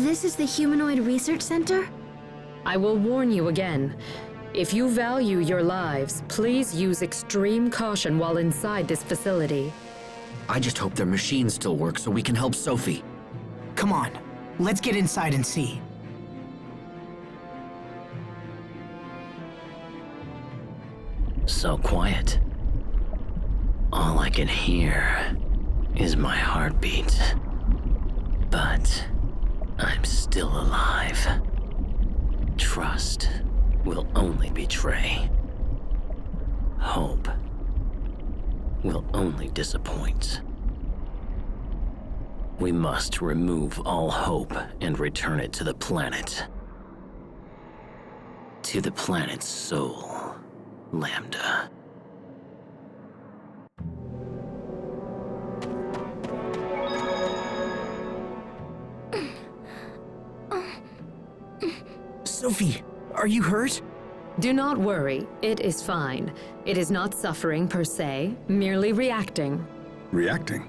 This is the Humanoid Research Center? I will warn you again. If you value your lives, please use extreme caution while inside this facility. I just hope their machines still work so we can help Sophie. Come on, let's get inside and see. So quiet. All I can hear is my heartbeat. But I'm still alive. Trust will only betray. Hope will only disappoint. We must remove all hope and return it to the planet. To the planet's soul, Lambda. Sophie, are you hurt? Do not worry, it is fine. It is not suffering per se, merely reacting. Reacting?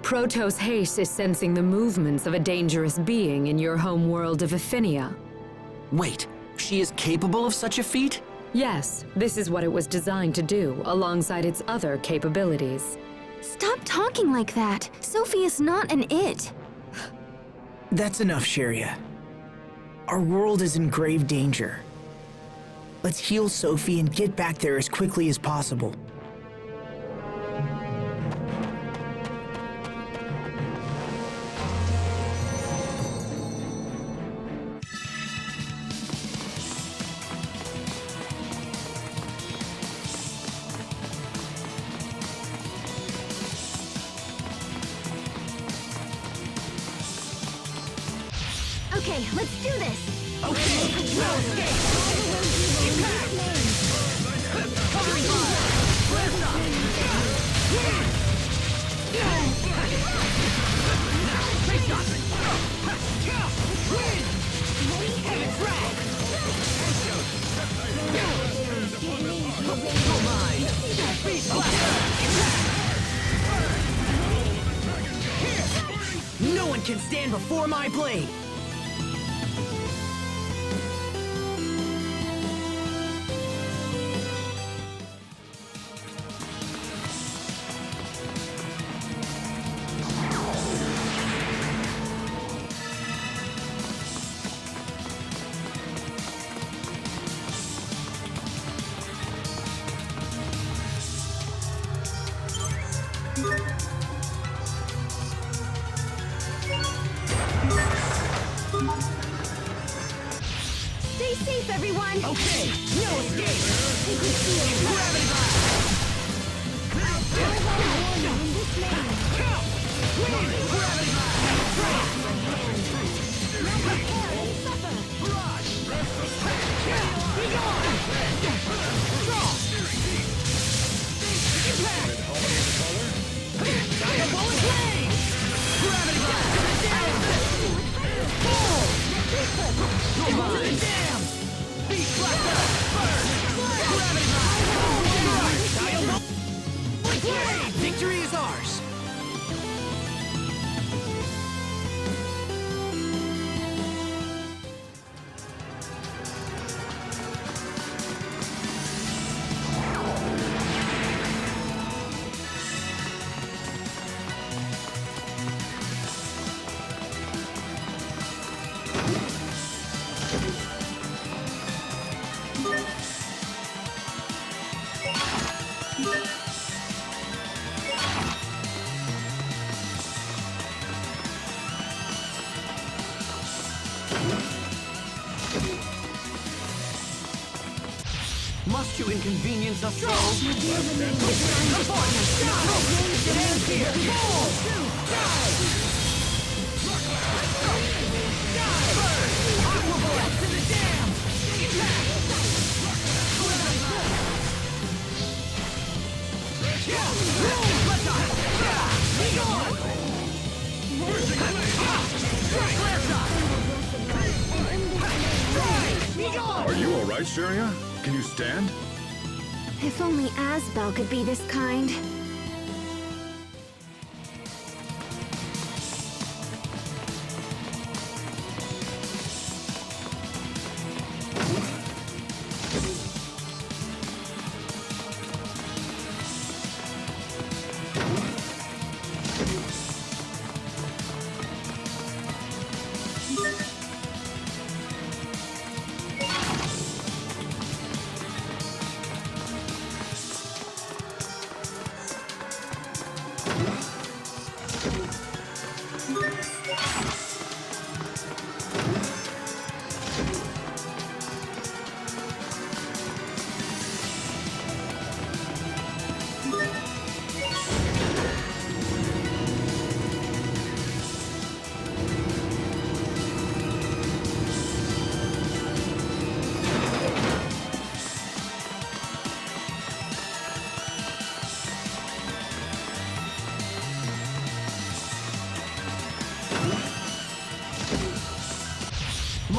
Protos Heis is sensing the movements of a dangerous being in your home world of Aphinia. Wait, she is capable of such a feat? Yes, this is what it was designed to do, alongside its other capabilities. Stop talking like that. Sophie is not an it. That's enough, Sharia. Our world is in grave danger. Let's heal Sophie and get back there as quickly as possible. Okay, let's do this. Okay, no escape! Impact! Covering fire! Blast up! Face up! Win! Heaven drag! Oh my! Beast blaster! Impact! No one can stand before my blade! Stay safe, everyone! Okay, no escape! Gravity blast! Gravity Be gone! Draw! Impact! Diabolic blade! Gravity blast! Fall! To the dam! Beast blaster! Burn! Gravity blast! Diabolic blade! Victory is ours! Must you inconvenience us so? Come on! It ends here! Fall! Die! Die! Burn! Aqua blast to the dam! Impact! Let's go! Be gone! Be gone! Are you alright, Sharia? Can you stand? If only Asbel could be this kind.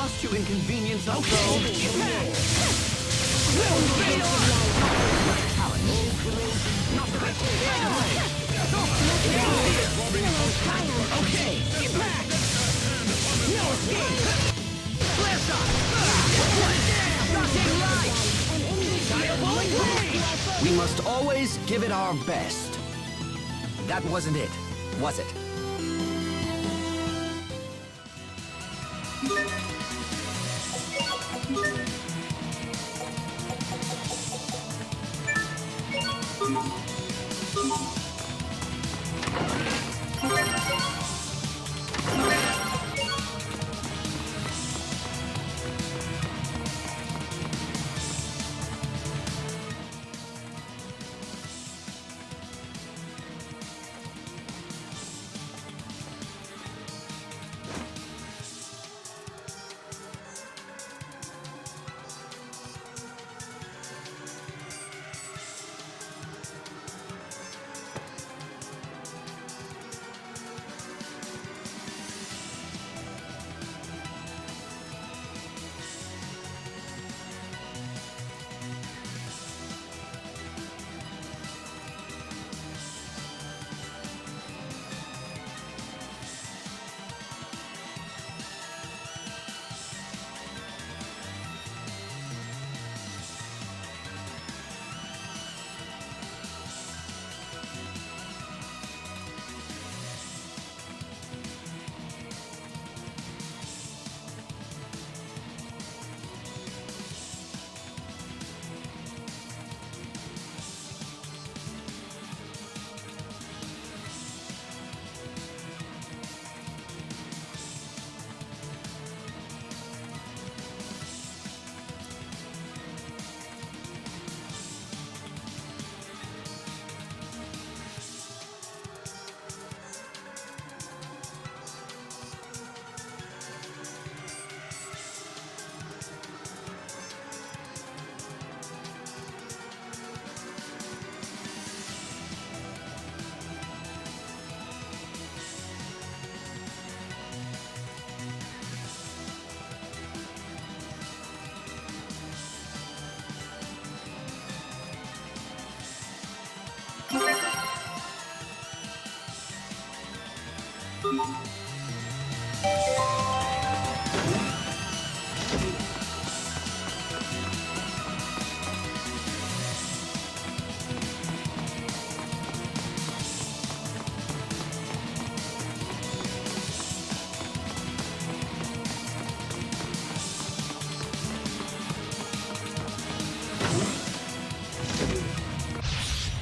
Must you inconvenience us so? Okay, get back! No escape! Flare shot! Shocking light! Diabolic rage! We must always give it our best. That wasn't it, was it?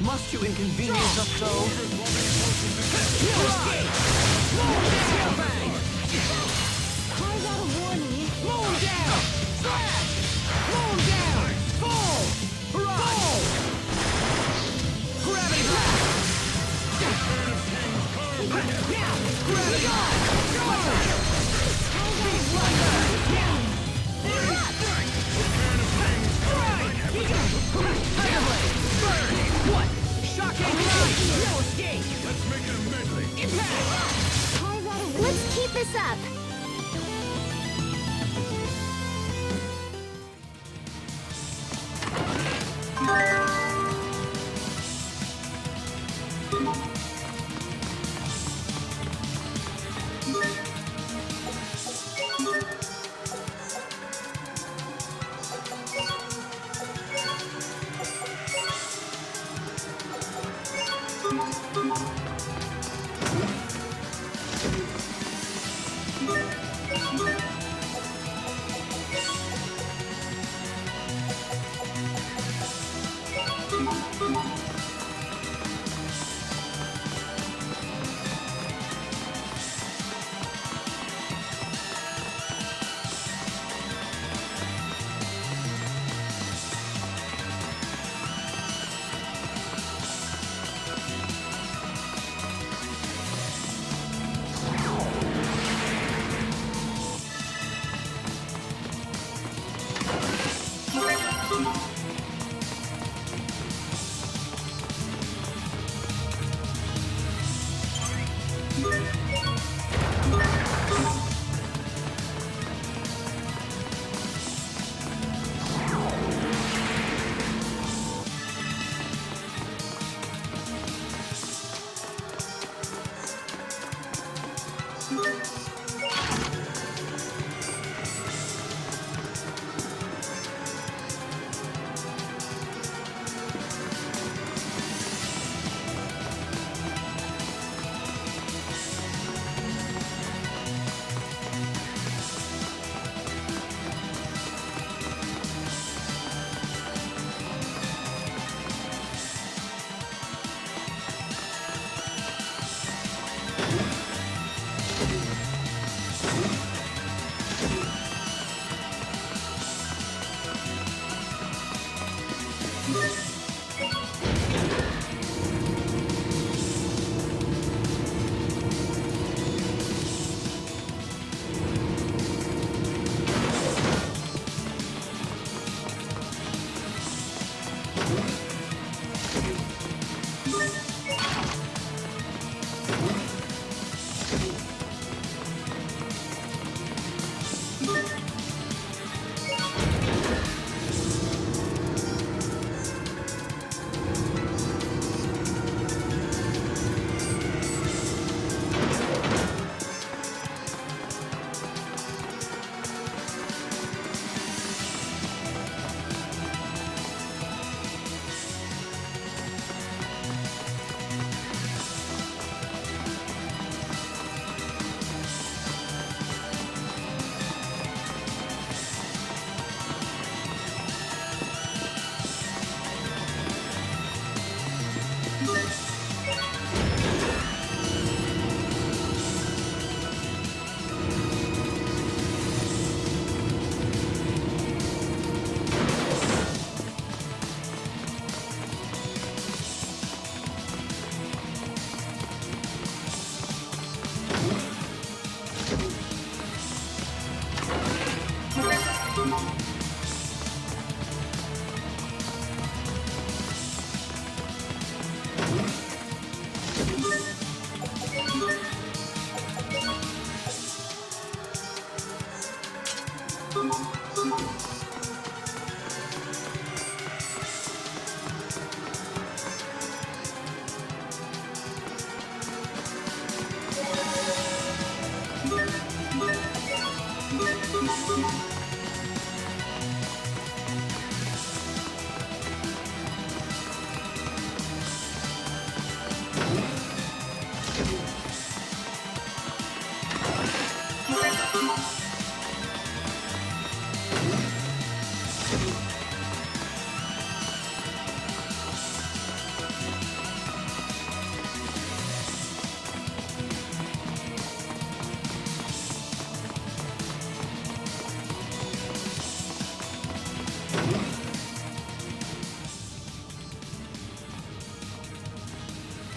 Must you inconvenience us so? No escape! Carve out a warning. Moon down! Slash! Moon down! Fall! Fall! Gravity blast! Now! Gravity blast! What? Shocking light! No escape! Let's make it a medley. Impact! Carve out a Let's keep this up.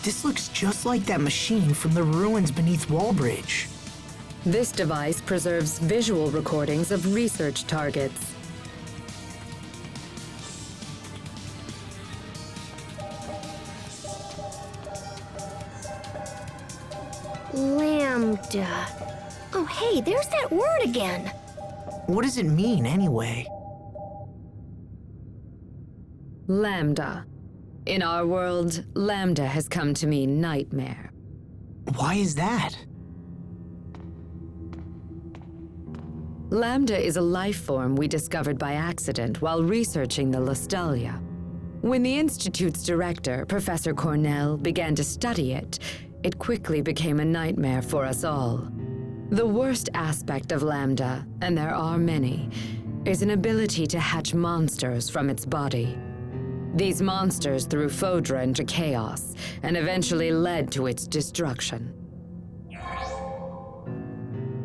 This looks just like that machine from the ruins beneath Wallbridge. This device preserves visual recordings of research targets. Lambda. Oh, hey, there's that word again. What does it mean, anyway? Lambda. In our world, Lambda has come to mean nightmare. Why is that? Lambda is a life form we discovered by accident while researching the Lostalia. When the Institute's director, Professor Cornell, began to study it, it quickly became a nightmare for us all. The worst aspect of Lambda, and there are many, is an ability to hatch monsters from its body. These monsters threw Fodra into chaos and eventually led to its destruction.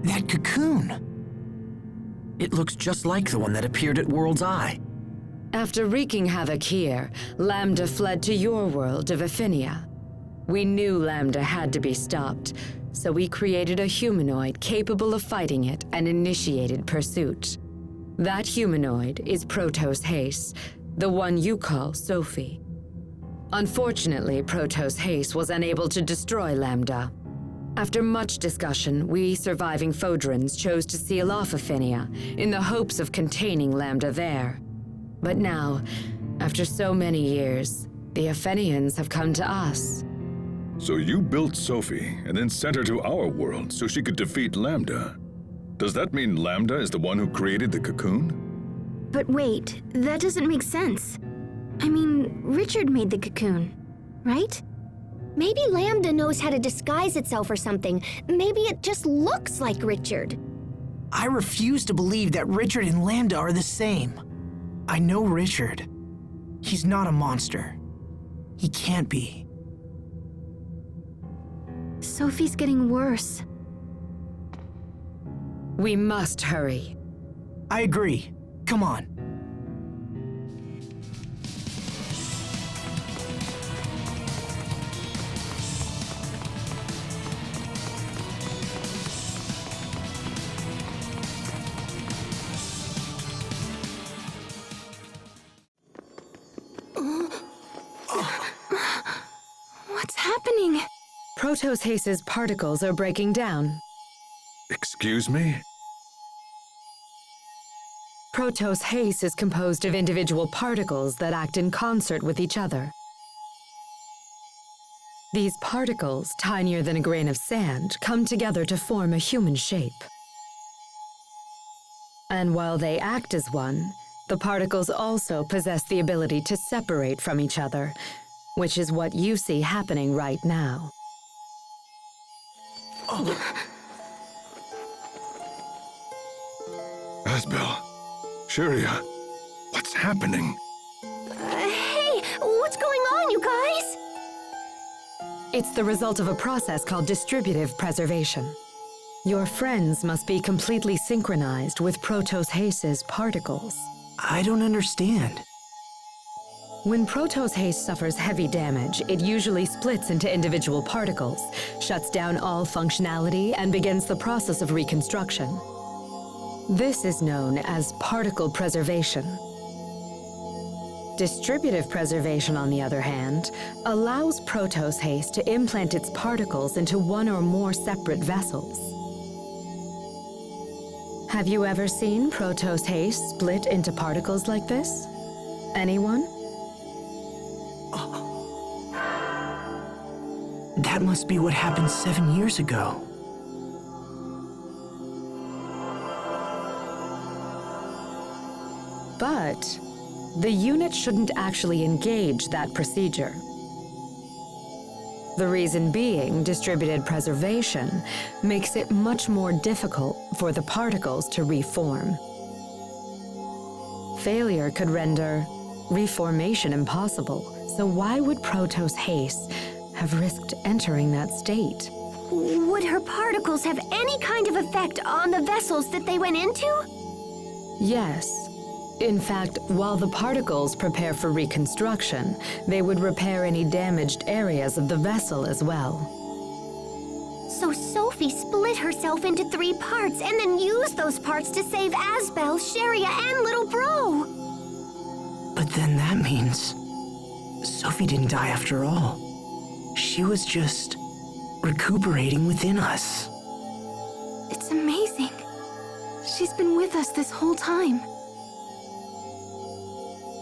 That cocoon! It looks just like the one that appeared at World's Eye. After wreaking havoc here, Lambda fled to your world of Aphinia. We knew Lambda had to be stopped, so we created a humanoid capable of fighting it and initiated pursuit. That humanoid is Protos Heis, the one you call Sophie. Unfortunately, Protos Heis was unable to destroy Lambda. After much discussion, we surviving Fodrans chose to seal off Aphinia in the hopes of containing Lambda there. But now, after so many years, the Aphenians have come to us. So you built Sophie and then sent her to our world so she could defeat Lambda. Does that mean Lambda is the one who created the cocoon? But wait, that doesn't make sense. I mean, Richard made the cocoon, right? Maybe Lambda knows how to disguise itself or something. Maybe it just looks like Richard. I refuse to believe that Richard and Lambda are the same. I know Richard. He's not a monster. He can't be. Sophie's getting worse. We must hurry. I agree. Come on. What's happening? Protos Heis's particles are breaking down. Excuse me? Protos Heis is composed of individual particles that act in concert with each other. These particles, tinier than a grain of sand, come together to form a human shape. And while they act as one, the particles also possess the ability to separate from each other, which is what you see happening right now. Asbel. Sharia. What's happening? Hey, what's going on, you guys? It's the result of a process called distributive preservation. Your friends must be completely synchronized with Protos Heis's particles. I don't understand. When Protos Heis suffers heavy damage, it usually splits into individual particles, shuts down all functionality, and begins the process of reconstruction. This is known as particle preservation. Distributive preservation, on the other hand, allows Protos Heis to implant its particles into one or more separate vessels. Have you ever seen Protos Heis split into particles like this? Anyone? That must be what happened 7 years ago. But the unit shouldn't actually engage that procedure. The reason being, distributed preservation makes it much more difficult for the particles to reform. Failure could render reformation impossible, so why would Protos Heis have risked entering that state? Would her particles have any kind of effect on the vessels that they went into? Yes. In fact, while the particles prepare for reconstruction, they would repair any damaged areas of the vessel as well. So Sophie split herself into 3 parts and then used those parts to save Asbel, Sharia, and Little Bro. But then that means Sophie didn't die after all. She was just recuperating within us. It's amazing. She's been with us this whole time.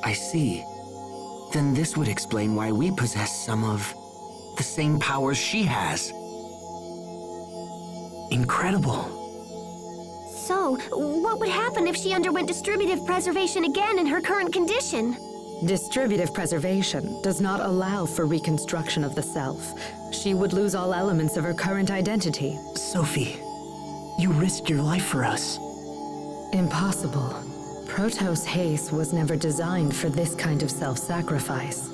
I see. Then this would explain why we possess some of the same powers she has. Incredible. So, what would happen if she underwent distributive preservation again in her current condition? Distributive preservation does not allow for reconstruction of the self. She would lose all elements of her current identity. Sophie, you risked your life for us. Impossible. Protos Heis was never designed for this kind of self-sacrifice.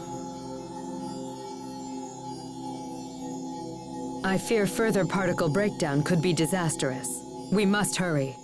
I fear further particle breakdown could be disastrous. We must hurry.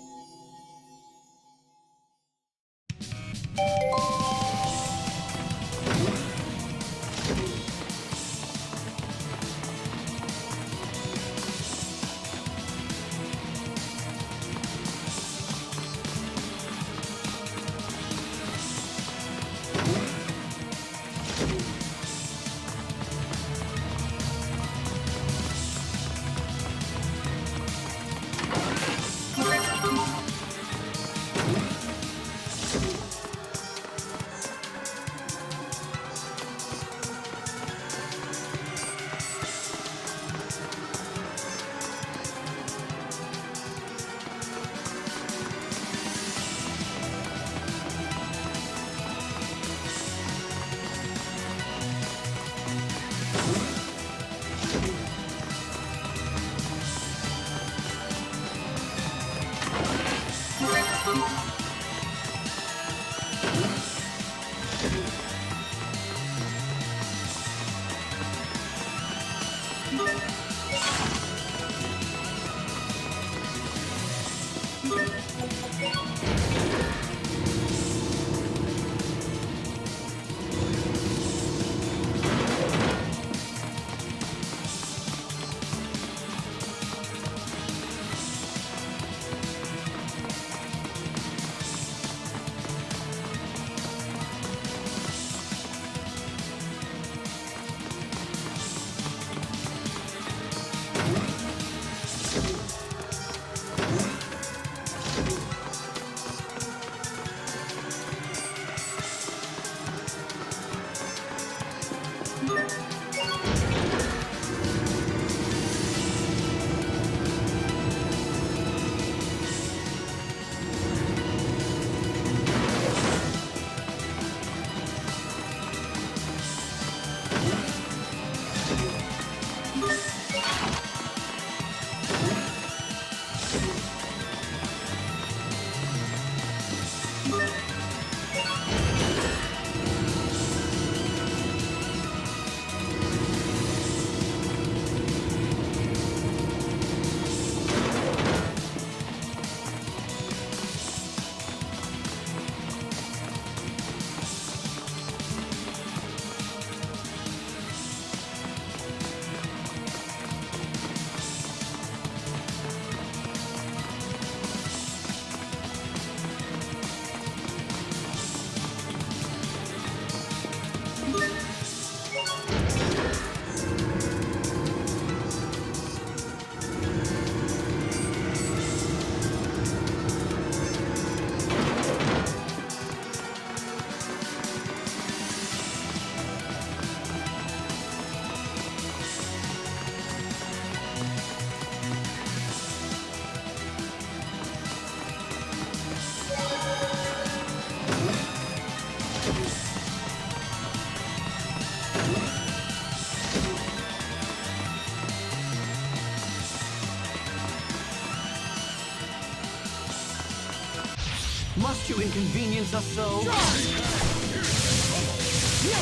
Must you inconvenience us so? No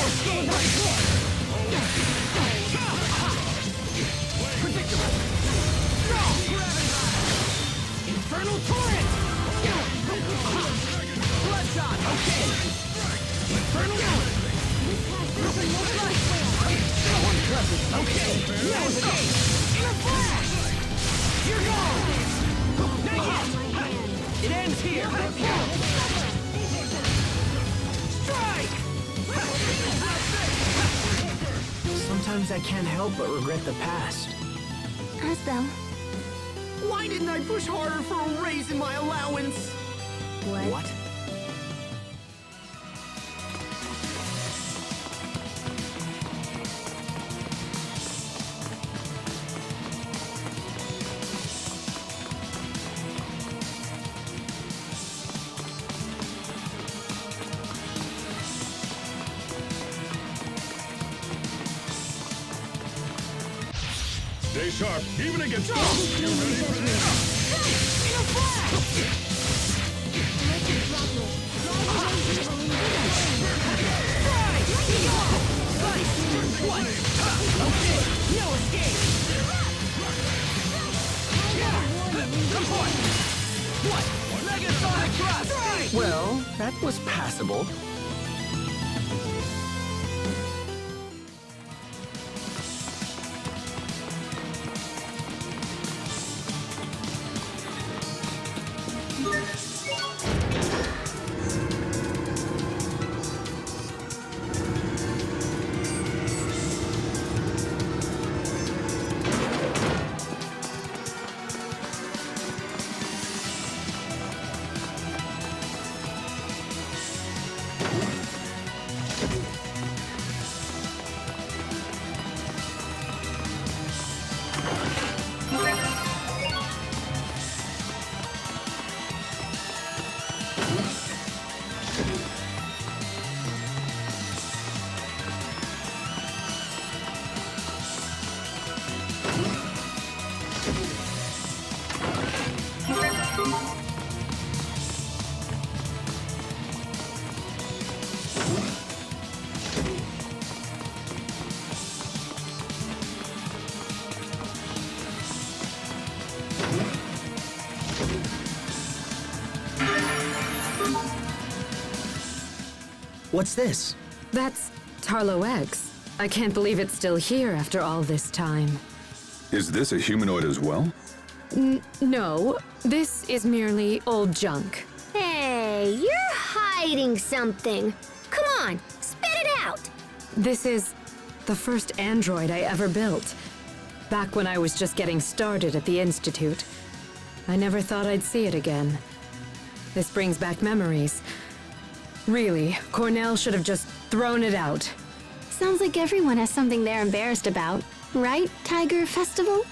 escape! Predictable! Infernal torrent! Bloodshot! Okay! Infernal torrent! One present! Okay! No escape! Inner flash! You're gone! Not yet! It ends here! Strike! Sometimes I can't help but regret the past. Asbel, Why didn't I push harder for a raise in my allowance? What? Stay sharp, even against ghosts. You ready for this? Inner flash! Strike! Slice! What? Okay! No escape! Support! What? Megasonic thrust! Well, that was passable. What's this? That's Tarlo X. I can't believe it's still here after all this time. Is this a humanoid as well? No, this is merely old junk. Hey, you're hiding something. Come on, spit it out. This is the first android I ever built. Back when I was just getting started at the Institute. I never thought I'd see it again. This brings back memories. Really, Cornell should have just thrown it out. sounds like everyone has something they're embarrassed about. Right, Tiger Festival?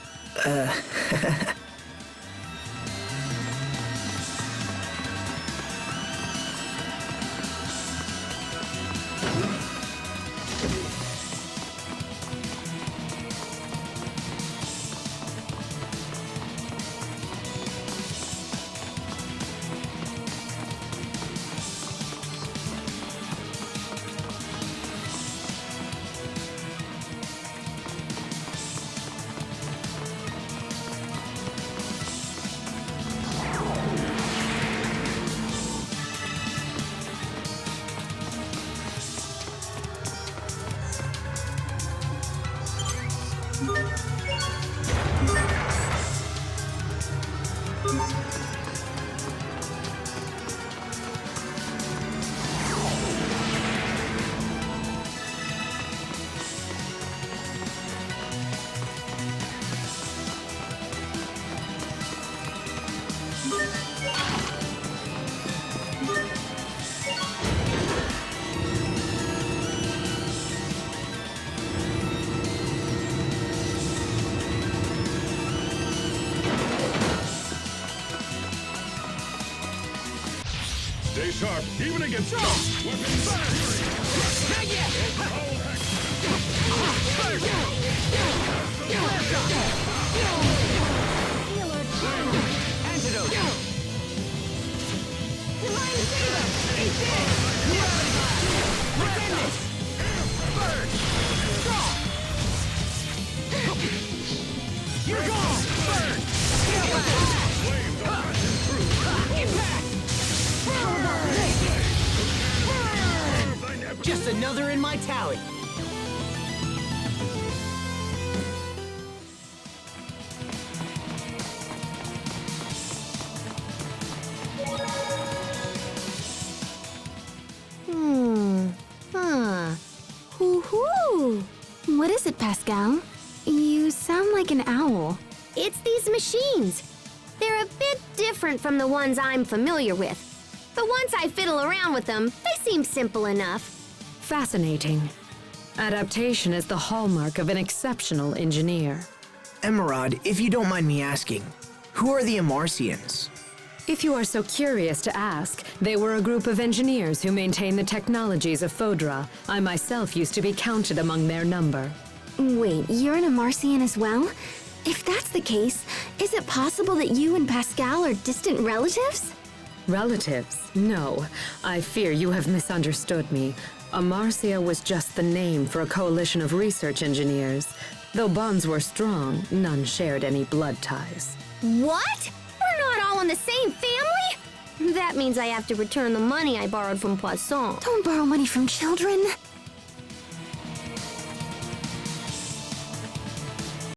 Stay sharp, even against ghosts. Weapons Not yet! Antidote! Divine another in my tally. Hoo-hoo! What is it, Pascal? You sound like an owl. It's these machines. They're a bit different from the ones I'm familiar with. But once I fiddle around with them, they seem simple enough. Fascinating. Adaptation is the hallmark of an exceptional engineer. Emerald, if you don't mind me asking, who are the Amarcians? If you are so curious to ask, they were a group of engineers who maintain the technologies of Fodra. I myself used to be counted among their number. Wait, you're an Amarcian as well? If that's the case, is it possible that you and Pascal are distant relatives? Relatives? No. I fear you have misunderstood me. Amarcia was just the name for a coalition of research engineers. Though bonds were strong, none shared any blood ties. What? We're not all in the same family? That means I have to return the money I borrowed from Poisson. Don't borrow money from children.